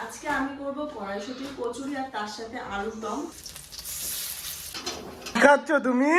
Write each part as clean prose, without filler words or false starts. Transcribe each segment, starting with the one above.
আজকে আমি করব কড়াইশুঁটির কচুরি আর তার সাথে আলুর দম। খাচ্ছ তুমি?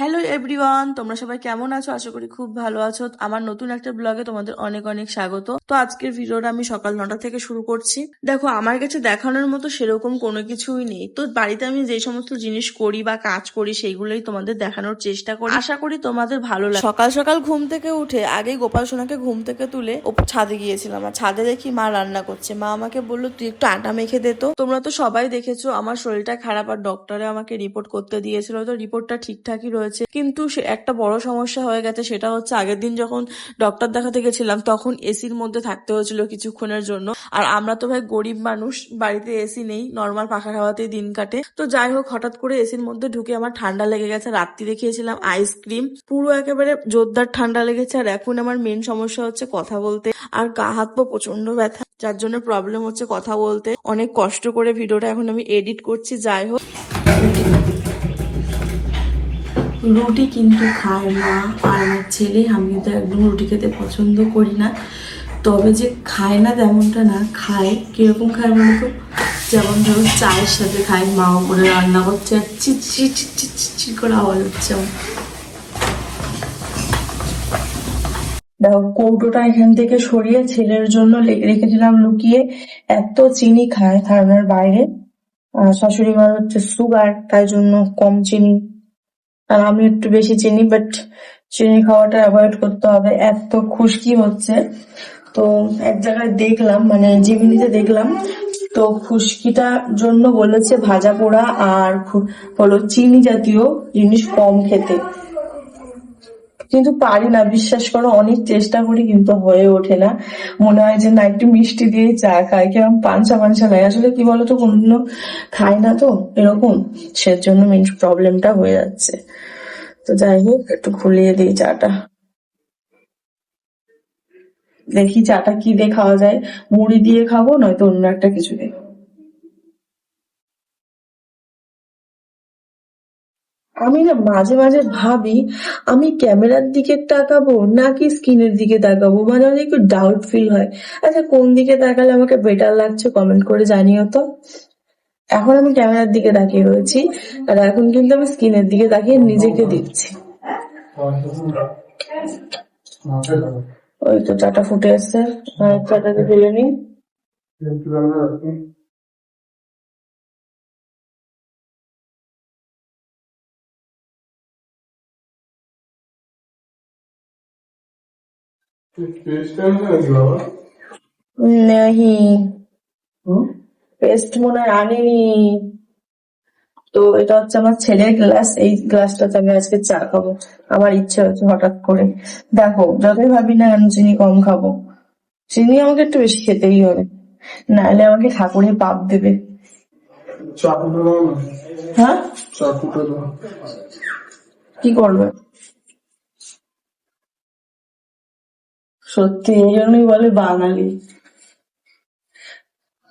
হ্যালো এভরিওয়ান, তোমরা সবাই কেমন আছো? আশা করি খুব ভালো আছো। আমার নতুন একটা ব্লগে তোমাদের অনেক অনেক স্বাগত। তো আজকের ভিডিওটা আমি সকাল 9টা থেকে শুরু করছি। দেখো, আমার কাছে দেখানোর মতো সেরকম কোনো কিছুই নেই। তো বাড়িতে আমি যে সমস্ত জিনিস করি বা কাজ করি সেইগুলোই তোমাদের দেখানোর চেষ্টা করি। আশা করি তোমাদের ভালো লাগে। সকাল সকাল ঘুম থেকে উঠে আগে গোপাল সোনাকে ঘুম থেকে তুলে ছাদে গিয়েছিলাম, আর ছাদে দেখি মা রান্না করছে। মা আমাকে বললো, তুই একটু আটা মেখে দে। তো তোমরা তো সবাই দেখেছো আমার শরীরটা খারাপ, আর ডক্টরে আমাকে রিপোর্ট করতে দিয়েছিল। তো রিপোর্টটা ঠিকঠাকই রয়েছে, কিন্তু সে একটা বড় সমস্যা হয়ে গেছে। সেটা হচ্ছে আগের দিন যখন ডক্টর দেখাতে গেছিলাম তখন এসির মধ্যে থাকতে হয়েছিল কিছুক্ষণের জন্য। আর আমরা তো ভাই গরিব মানুষ, বাড়িতে এসি নেই, নর্মাল পাখার হাওয়াতেই দিন কাটে। তো যাই হোক, হঠাৎ করে এসির মধ্যে ঢুকে আমার ঠান্ডা লেগে গেছে। রাত্রিরে খেয়েছিলাম আইসক্রিম, পুরো একেবারে জোরদার ঠান্ডা লেগেছে। আর এখন আমার মেন সমস্যা হচ্ছে কথা বলতে, আর গা হাত পা প্রচন্ড ব্যথা, যার জন্য প্রবলেম হচ্ছে কথা বলতে। অনেক কষ্ট করে ভিডিওটা এখন আমি এডিট করছি। যাই হোক, রুটি কিন্তু খায় মা আর আমার ছেলে। আমি তো একদম রুটি খেতে পছন্দ করি না, তবে যে খায় না তেমনটা না, খায়। কিরকম খায় বলতো, যেমন ধরো চায়ের সাথে খায়। মা উপরে রান্না করছে আর চিচির চিচির চিচির করে আওয়াজ হচ্ছে আমার। দেখো, কৌটোটা এখান থেকে সরিয়ে ছেলের জন্য রেখেছিলাম লুকিয়ে। এত চিনি খায় ধারণার বাইরে। শাশুড়ি মার হচ্ছে সুগার, তাই জন্য কম চিনি, আর আমি একটু বেশি চিনি, বাট চিনি খাওয়াটা অ্যাভয়েড করতে হবে। এত খুশকি হচ্ছে। তো এক জায়গায় দেখলাম, মানে জিমিনিতে দেখলাম, তো খুশকিটার জন্য বলেছে ভাজা পোড়া আর হলো চিনি জাতীয় জিনিস কম খেতে। কিন্তু পারি না, বিশ্বাস করো, অনেক চেষ্টা করি কিন্তু হয়ে ওঠে না। মনে হয় যে না, একটু মিষ্টি দিয়ে চা খাই, কেমন পাঞ্চা পাঞ্চা লাগে। আসলে কি বলতো, কোনদিনও খাই না তো এরকম, সেজন্য মেন প্রবলেমটা হয়ে যাচ্ছে। তো যাই হোক, একটু খুলিয়ে দিই চাটা, দেখি চাটা কি দিয়ে খাওয়া যায়। মুড়ি দিয়ে খাবো, নয়তো অন্য একটা কিছু দিয়ে। আমি না মাঝে মাঝে ভাবি, আমি ক্যামেরার দিকে তাকাবো নাকি স্ক্রিনের দিকে তাকাবো, মানে অনেক একটু ডাউট ফিল হয়। আচ্ছা, কোন দিকে তাকালে আমাকে বেটার লাগছে কমেন্ট করে জানিও তো। এখন আমি ক্যামেরার দিকে তাকিয়ে রয়েছি, আর এখন কিন্তু আমি স্ক্রিনের দিকে তাকিয়ে নিজেকে দিচ্ছি। ওই তো চাটা ফুটে এসছে, চাটাকে তুলে নিই। नहीं, পেস্ট মনে হয় আনিনি। তো এটা হচ্ছে আমার ছেলের গ্লাস, এই গ্লাসটাতে আমি আজকে চা খাবো। আমার ইচ্ছে হচ্ছে হঠাৎ করে। দেখো, যতই ভাবি না আমি চিনি কম খাবো, চিনি আমাকে একটু বেশি খেতেই হবে, নাহলে আমাকে ঠাকুরে পাপ দেবে। হ্যাঁ, কি করবে? সত্যি, এই জন্যই বলে বাঙালি।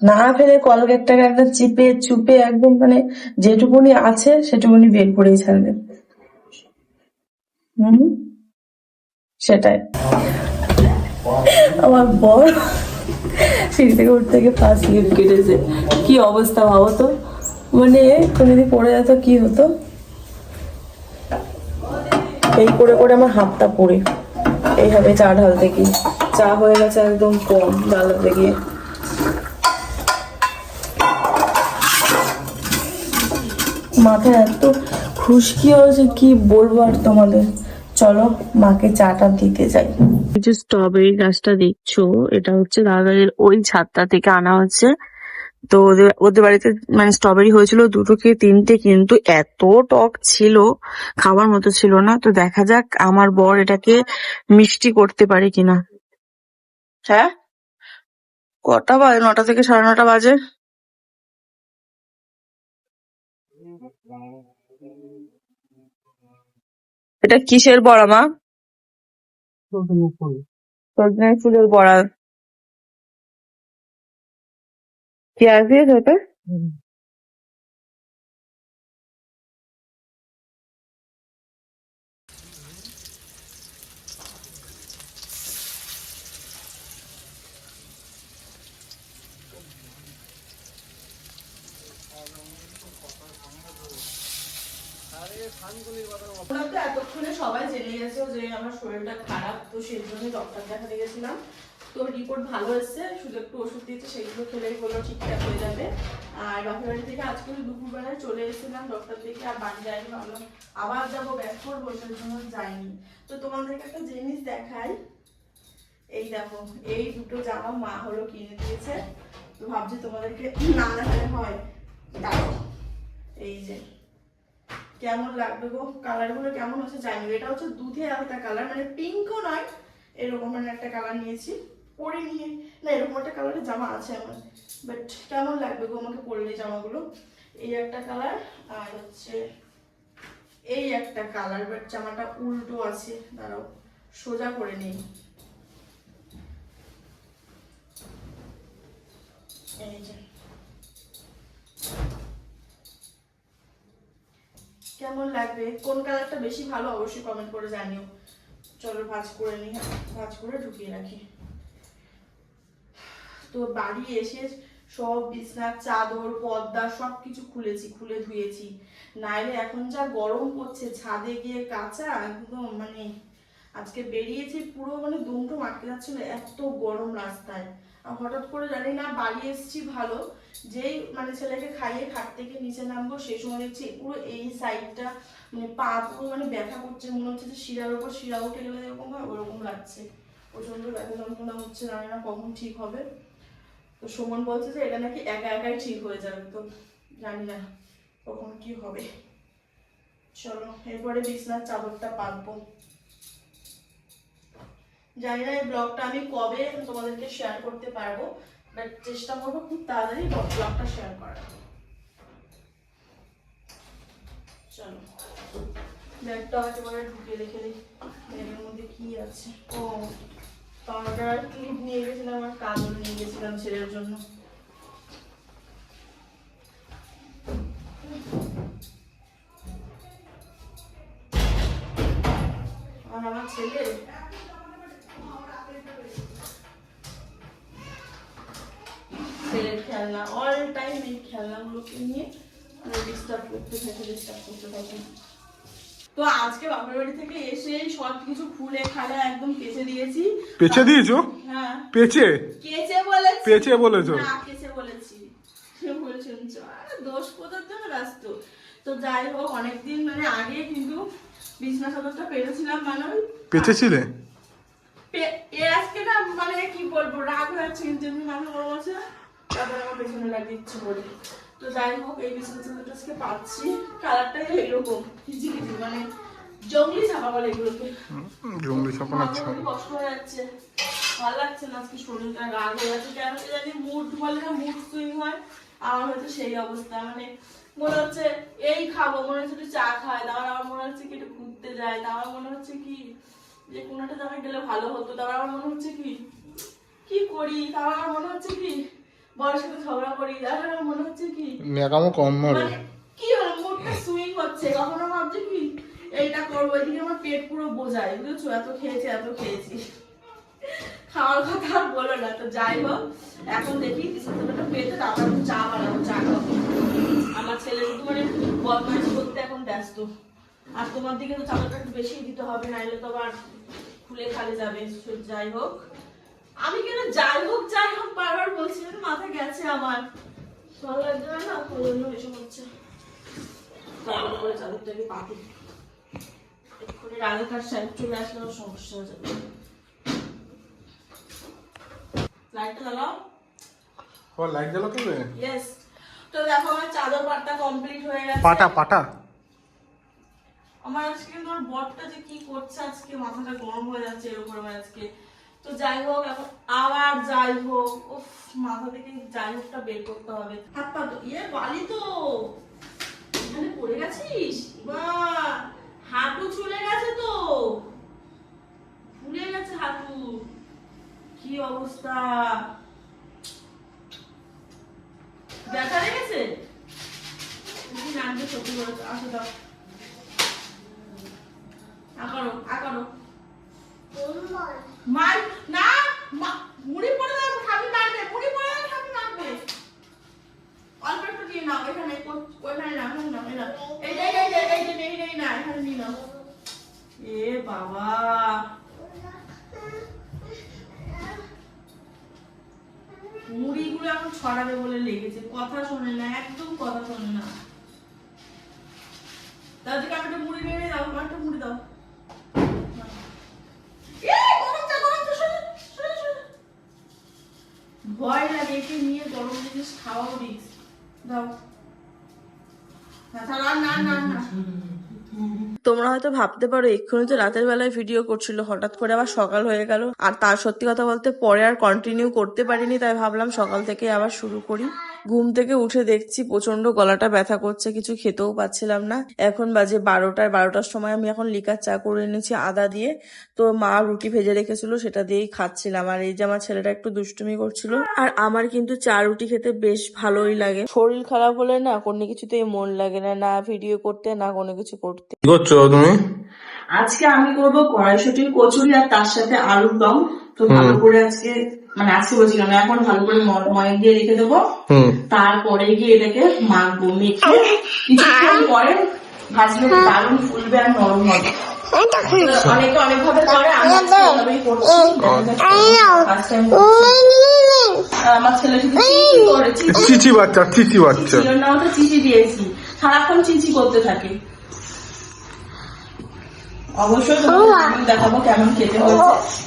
না ফেলে কলগেটটাকে একদম চিপে চুপে একদম, মানে যেটুকুনি আছে সেটুকুনি বের করেই ছাড়বে। হম, সেটাই। আমার বর সিঁড়ি থেকে উঠতে থেকে ফার্স্ট স্লিপ কেটেছে। কি অবস্থা ভাবো তো, মানে তুমি যদি পড়ে যেত কি হতো। এই করে করে আমার হাতটা পড়ে এইভাবে চা ঢালতে গিয়ে চা হয়ে গেছে একদম কম ঢালাতে গিয়ে। মাথায় এত খুশকি হয়েছে, কি বলবো আর তোমাদের। চলো মাকে চাটা দিতে যাই। এই যে স্ট্রবেরি গাছটা দেখছো, এটা হচ্ছে দাদাদের ওই ছাদটা থেকে আনা হচ্ছে। তো ওদের ওদের বাড়িতে মানে স্ট্রবেরি হয়েছিল 2 কি 3টে, কিন্তু এত টক ছিল, খাবার মতো ছিল না। তো দেখা যাক আমার বর এটাকে মিষ্টি করতে পারে কিনা। হ্যাঁ, কটা বাজে? 9টা থেকে 9:30 বাজে। এটা কিসের বড়া মা? সজনে ফুলের বড়া। পেঁয়াজ দিয়ে খেতে? তোমরা তো এতক্ষণে সবাই জেনে গেছো যে আমার শরীরটা খারাপ, তো সেই জন্য ডক্টর দেখাতে গেছিলাম। তো রিপোর্ট ভালো এসেছে, শুধু একটু ওষুধ দিয়েছে, সেইগুলো খেলেই বললো ঠিকঠাক হয়ে যাবে। আর বাপের বাড়ি থেকে আজকে দুপুরবেলায় চলে এসেছিলাম ডক্টর থেকে, আর বাড়ি যাইনি, ভাবলাম আবার যাবো ব্যাক করবো, সেই জন্য যাইনি। তো তোমাদেরকে একটা জিনিস দেখাই, এই দেখো এই দুটো জামা মা হলো কিনে দিয়েছে। তো ভাবছি তোমাদেরকে না দেখালে হয়, দাঁড়াও। এই যে কেমন লাগবে গো, কালার গুলো কেমন হচ্ছে জানি। এটা হচ্ছে দুধে আলতা কালার, মানে পিঙ্কও নয়, এরকম মানে একটা কালার নিয়েছি। পরে নিয়ে না, এরকম একটা কালারের জামা আছে আমার, বাট কেমন লাগবে গো আমাকে পরলে জামাগুলো। এই একটা কালার, আর হচ্ছে এই একটা কালার, বাট জামাটা উল্টো আছে, দাঁড়াও সোজা করে নিই। এই যে কেমন লাগবে, কোন কালারটা বেশি ভালো অবশ্যই কমেন্ট করে জানিও। চলো ভাঁজ করে নিই, ভাঁজ করে ঢুকিয়ে রাখি। তো বাড়ি এসে সব বিছনার চাদর পর্দা সবকিছু খুলেছি, খুলে ধুয়েছি। নাইলে এখন যা গরম পড়ছে, ছাদে গিয়ে কাঁচা একদম মানে আজকে বেরিয়েছি পুরো মানে দুমটো আটকে যাচ্ছিল, এত গরম রাস্তায়। আর হঠাৎ করে জানি না বাড়ি এসেছি ভালো, যেই মানে ছেলেকে খাইয়ে খাট থেকে নিচে নামবো সেই সময় দেখছি পুরো এই সাইডটা মানে পা পুরো মানে ব্যথা করছে, মনে হচ্ছে যে শিরার উপর শিরা উঠে গেলে এরকম হয় ওরকম লাগছে, প্রচন্ড ব্যথা যন্ত্রণা হচ্ছে, জানি না কখন ঠিক হবে। তো সুমন বলছে যে এটা নাকি একা একাই ঠিক হয়ে যাবে, তো জানি না কখন কি হবে। চলো এরপরে বিছনার চাদরটা পাতবো। জানি না এই ব্লগটা আমি কবে তোমাদেরকে শেয়ার করতে পারবো, বাট চেষ্টা করবো খুব তাড়াতাড়ি ব্লগটা শেয়ার করার। চলো ব্যাগটা একেবারে ঢুকিয়ে রেখে দিই, ব্যাগের মধ্যে কি আছে। ও পাউডার ক্লিপ নিয়ে গেছিলাম, আর কাজল নিয়ে গেছিলাম ছেলের জন্য। আর আমার ছেলে ছেলের খেলনা, অল টাইম এই খেলনাগুলোকে নিয়ে ডিস্টার্ব করতে থাকে। তো আজকে বাপের বাড়ি থেকে এসে সব কিছু খুলে খালে একদম কেচে দিয়েছি। পেঁচে দিয়েছো? হ্যাঁ পেঁচে কেচে বলেছি, পেঁচে বলেছো না কেচে বলেছি, বলছেন দোষ কোথার জন্য ব্যস্ত। তো যাই হোক অনেকদিন মানে আগে কিন্তু বিছনা চাদরটা পেরেছিলাম, মানে পেঁচেছিলে? আজকে না মানে কি বলবো, রাগ হয়ে যাচ্ছে কিন্তু এমনি মানুষ বড় আছে, তারপরে আমার পেছনে লাগিয়ে ইচ্ছে করে। তো যাই হোক এই বিছনা চাদরটা আজকে পাচ্ছি, কালারটা এরকম খিচিখিচি মানে জঙ্গলি ছাপা বলে এগুলোকে, জঙ্গলি ছাপা। আচ্ছা কষ্ট হয়ে যাচ্ছে, ভালো লাগছে না, আজকে শরীরটা রাগ হয়ে যাচ্ছে কেন জানি, মুড বলে না মুড সুইং হয়, আমার হয়তো সেই অবস্থা। মানে মনে হচ্ছে এই খাবো, মনে হচ্ছে একটু চা খায়, তারপর আমার মনে হচ্ছে কি একটু ঘুরতে যায়, তারপর মনে হচ্ছে কি যে কোনো একটা জায়গায় গেলে ভালো হতো, তারপর আমার মনে হচ্ছে কি কি করি, তারপর আমার মনে হচ্ছে কি বড় সাথে ঝগড়া করি, তারপর আমার মনে হচ্ছে কি নেকামো কম মারো। মানে কি হলো মুডটা সুইং হচ্ছে, কখনো ভাবছি কি এইটা করবো, এদিকে আমার পেট পুরো বোঝায়, বুঝেছো, এত খেয়েছি খাওয়ার কথা আর বলো না। তো যাই হোক এখন দেখি বিস্কুটটা পেতে তারপর চা বানাবো, চা খাবো। আমার ছেলে শুধু মানে বদমাইশ করতে এখন ব্যস্ত, আর তোমার দিকে তো চাদরটা একটু বেশি দিতে হবে, নাইলে তো আবার খুলে খালে যাবে। যাই হোক আমি কেন যাই হোক বারবার বলছি, মাথা গেছে আমার, ভালো লাগছে না, ওই জন্য এসব হচ্ছে। তারপরে করে চাদরটাকে পাতি এক্ষুনি রাগেকার সাইড চলে আসলেও সমস্যা হয়ে যাবে। লাইটটা জ্বালাও। ও লাইট জ্বালাও তবে? ইয়েস। তো দেখো আমার চাদর পাতা কমপ্লিট হয়ে গেছে। পাটা আমার আজকে কিন্তু ওর বটটা যে কি করছে, আজকে মাথাটা গরম হয়ে যাচ্ছে এর উপর আমার আজকে। তো যাই হোক এখন আবার যাই হোক, উফ মাথা থেকে যাই হোকটা বের করতে হবে। হাত পা তো বালি তো এখানে পড়ে গেছিস, বাহ হাঁটু চলে গেছে তো, ফুলে গেছে হাঁটু, কি অবস্থা, ব্যথা লেগেছে নামতে সত্যি করেছে। আসো দাও আকারো মার না, মুড়ি পড়ে যাবে, খাবি মারবে, মুড়ি পড়ে যাবে, খাবি মারবে, অল্প একটু দিয়ে নাও, এখানে ওইখানে না, এই যে নেই না, মুড়িগুলো এখন ছড়াবে বলে লেগেছে, কথা শোনে না, একদম কথা শোনে না। দাদিকে আমি একটা মুড়ি নিয়ে দাও, আমার একটা মুড়ি দাও। ভয় লাগে একে নিয়ে, গরম জিনিস খাওয়াও রিস্ক। দাও। তোমরা হয়তো ভাবতে পারো এক্ষুনি তো রাতের বেলায় ভিডিও করছিল, হঠাৎ করে আবার সকাল হয়ে গেল। আর তার সত্যি কথা বলতে পরে আর কন্টিনিউ করতে পারিনি, তাই ভাবলাম সকাল থেকে আবার শুরু করি। ঘুম থেকে উঠে দেখছি প্রচন্ড গলাটা ব্যথা করছে, কিছু খেতেও পাচ্ছিলাম না। এখন বাজে 12টার সময় আমি এখন লিকার চা করে এনেছি আদা দিয়ে। তো মা রুটি ভেজে রেখেছিল, সেটা দিয়েই খাচ্ছিলাম। আর এই যে আমার ছেলেটা একটু দুষ্টুমি করছিল। আর আমার কিন্তু চা রুটি খেতে বেশ ভালোই লাগে। শরীর খারাপ হলে না কোনো কিছুতেই মন লাগে না, না ভিডিও করতে না কোনো কিছু করতে। কি করছো তুমি? আজকে আমি করবো কড়াইশুটির কচুরি আর তার সাথে আলুর দম। তো ভালো করে আজকে আজকে বলছিলাম এখন ভালো করে ময়দা দিয়ে রেখে দেবো। তারপরে গিয়ে এটাকে মাখবো, মেখে কিছুক্ষণ পরে ভাজলে দারুণ ফুলবে আর নরম হবে। অনেকে অনেক ভাবে করে, আমি এইভাবেই করছি। আমার ছেলে শুধু চিচি করে, চিচি বাচ্চা ছিল না ওটা চিচি দিয়েছি, সারাক্ষণ চিচি করতে থাকে। অবশ্যই দেখাবো কেমন খেতে হয়েছে।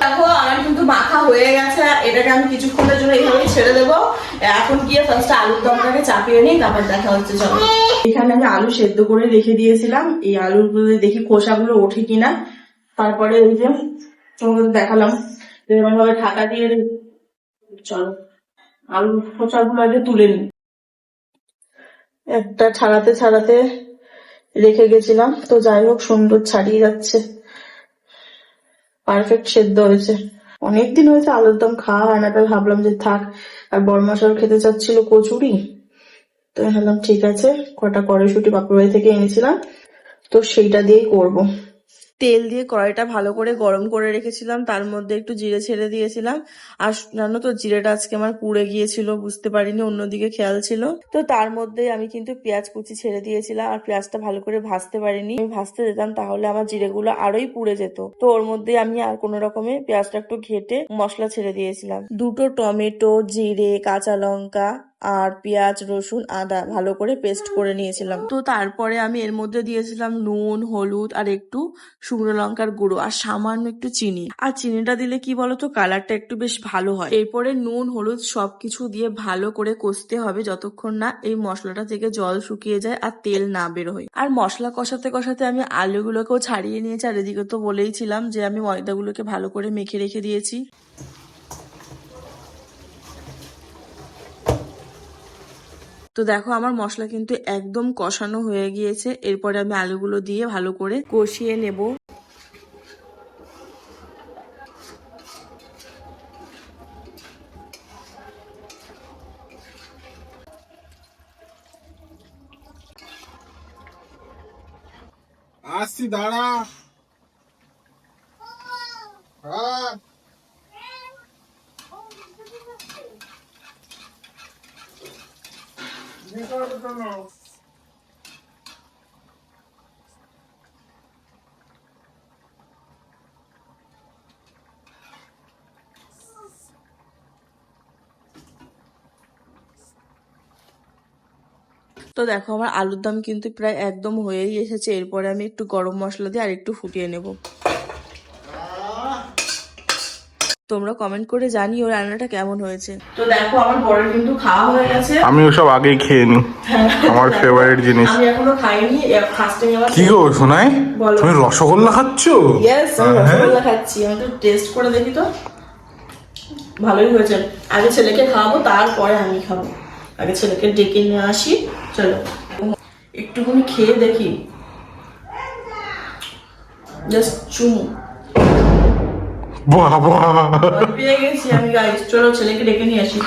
দেখো আমার কিন্তু মাখা হয়ে গেছে, এটাকে আমি কিছুক্ষণের জন্য এইভাবে ছেড়ে দেবো। এখন গিয়ে ফার্স্ট আলুর দমটাকে চাপিয়ে নিই, তারপর দেখা হচ্ছে। চলো, এখানে আমি আলু সেদ্ধ করে রেখে দিয়েছিলাম, এই আলুগুলো দেখি খোসাগুলো ওঠে কিনা। তারপরে এই যে তোমাদের দেখালাম এরকম ভাবে ঢাকা দিয়ে। চলো আলু খোসাগুলো আগে তুলে নিই। একটা ছাড়াতে রেখে গেছিলাম, তো যাই হোক সুন্দর ছাড়িয়ে যাচ্ছে, পারফেক্ট সেদ্ধ হয়েছে। অনেকদিন হয়েছে আলুর দম খাওয়া হয় না, তাই ভাবলাম যে থাক। আর বড়মাসাও খেতে চাচ্ছিল কচুরি, তো ভাবলাম ঠিক আছে কটা কড়াইশুঁটি বাপুর বাড়ি থেকে এনেছিলাম, তো সেইটা দিয়েই করব। তেল দিয়ে কড়াইটা ভালো করে গরম করে রেখেছিলাম, তার মধ্যে একটু জিরে ছেড়ে দিয়েছিলাম। আর জানো তো জিরেটা আজকে আমার পুড়ে গিয়েছিল, বুঝতে পারিনি, অন্যদিকে খেয়াল ছিল। তো তার মধ্যে আমি কিন্তু পেঁয়াজ কুচি ছেড়ে দিয়েছিলাম, আর পেঁয়াজটা ভালো করে ভাজতে পারিনি। আমি ভাজতে দিতাম তাহলে আমার জিরেগুলো আরোই পুড়ে যেত। তো ওর মধ্যে আমি আর কোনো রকমে পেঁয়াজটা একটু ঘেটে মশলা ছেড়ে দিয়েছিলাম। 2টো টমেটো, জিরে, কাঁচা লঙ্কা আর পেঁয়াজ, রসুন, আদা ভালো করে পেস্ট করে নিয়েছিলাম। তো তারপরে আমি এর মধ্যে দিয়েছিলাম নুন, হলুদ আর একটু শুকনো লঙ্কার গুঁড়ো আর সামান্য একটু চিনি। আর চিনিটা দিলে কি বলতো কালারটা একটু বেশ ভালো হয়। এরপরে নুন, হলুদ সবকিছু দিয়ে ভালো করে কষতে হবে যতক্ষণ না এই মশলাটা থেকে জল শুকিয়ে যায় আর তেল না বের হয়। আর মশলা কষাতে আমি আলুগুলোকেও ছাড়িয়ে নিয়েছি। আর এদিকে তো বলেইছিলাম যে আমি ময়দাগুলোকে ভালো করে মেখে রেখে দিয়েছি। তো দেখো আমার মশলা কিন্তু একদম কষানো হয়ে গিয়েছে। এরপরে আমি আলুগুলো দিয়ে ভালো করে কষিয়ে নেব। আসছি, দাঁড়া। তো দেখো আমার আলুর দম কিন্তু প্রায় একদম হয়েই এসেছে। এরপরে আমি একটু গরম মশলা দিয়ে আর একটু ফুটিয়ে নেব। তোমরা কমেন্ট করে জানিও রান্নাটা কেমন হয়েছে। তো দেখো আমার বড়ের কিন্তু খাওয়া হয়ে গেছে। আমি ওসব আগেই খেয়ে নি, আমার ফেভারিট জিনিস। আমি এখনো খাইনি, ফার্স্ট টাইম আবার। কি গো শোনাই, তুমি রসগোল্লা খাচ্ছো? ইয়েস, আমি রসগোল্লা খাচ্ছি। আমি তো টেস্ট করে দেখি তো। ভালোই হয়েছে। আগে ছেলেকে খাওয়াবো, তারপরে আমি খাবো। আগে ছেলেকে ডেকে নিয়ে আসি। চলো একটুখানি খেয়ে দেখি, জাস্ট চুমু। বাবা পেয়ে গেছি আমি গাইস, চলো ছেলেকে ডেকে নিয়ে আসি।